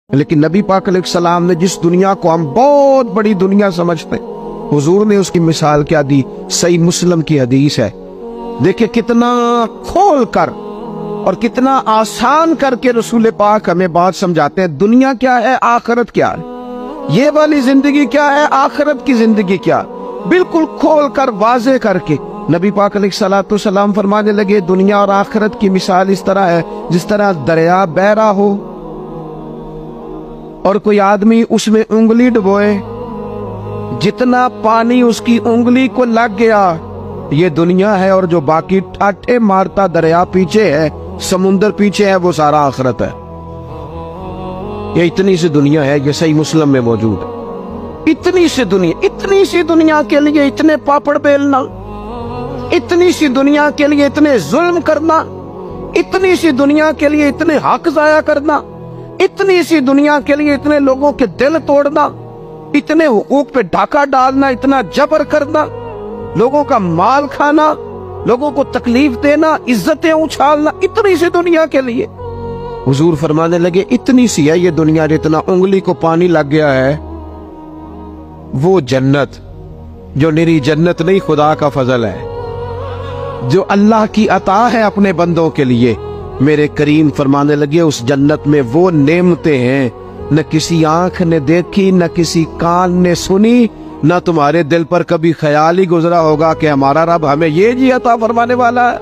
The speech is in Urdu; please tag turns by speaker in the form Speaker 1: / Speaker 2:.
Speaker 1: لیکن نبی پاک علیہ السلام نے جس دنیا کو ہم بہت بڑی دنیا سمجھتے ہیں، حضور نے اس کی مثال کیا دی؟ صحیح مسلم کی حدیث ہے، دیکھیں کتنا کھول کر اور کتنا آسان کر کے رسول پاک ہمیں بات سمجھاتے ہیں۔ دنیا کیا ہے، آخرت کیا ہے، یہ والی زندگی کیا ہے، آخرت کی زندگی کیا، بالکل کھول کر واضح کر کے نبی پاک علیہ السلام فرمانے لگے دنیا اور آخرت کی مثال اس طرح ہے جس طرح دریا بہہ رہا ہو اور کوئی آدمی اس میں انگلی ڈبوئے، جتنا پانی اس کی انگلی کو لگ گیا یہ دنیا ہے، اور جو باقی ٹھاٹھے مارتا دریا پیچھے ہے، سمندر پیچھے ہے، وہ سارا آخرت ہے۔ یہ اتنی سی دنیا ہے، یہ صحیح مسلم میں موجود ہے۔ اتنی سی دنیا کے لیے اتنے پاپڑ بیلنا، اتنی سی دنیا کے لیے اتنے ظلم کرنا، اتنی سی دنیا کے لیے اتنے حق ضائع کرنا، اتنی سی دنیا کے لیے اتنے لوگوں کے دل توڑنا، اتنے حقوق پہ ڈاکہ ڈالنا، اتنا جبر کرنا، لوگوں کا مال کھانا، لوگوں کو تکلیف دینا، عزتیں اچھالنا، اتنی سی دنیا کے لیے حضور فرمانے لگے اتنی سی ہے یہ دنیا، جتنا انگلی کو پانی لگ گیا ہے وہ جنت، جو نری جنت نہیں، خدا کا فضل ہے، جو اللہ کی عطا ہے اپنے بندوں کے لیے۔ میرے کریم فرمانے لگے اس جنت میں وہ نعمتیں ہیں نہ کسی آنکھ نے دیکھی، نہ کسی کان نے سنی، نہ تمہارے دل پر کبھی خیال ہی گزرا ہوگا کہ ہمارا رب ہمیں یہ عطا فرمانے والا ہے۔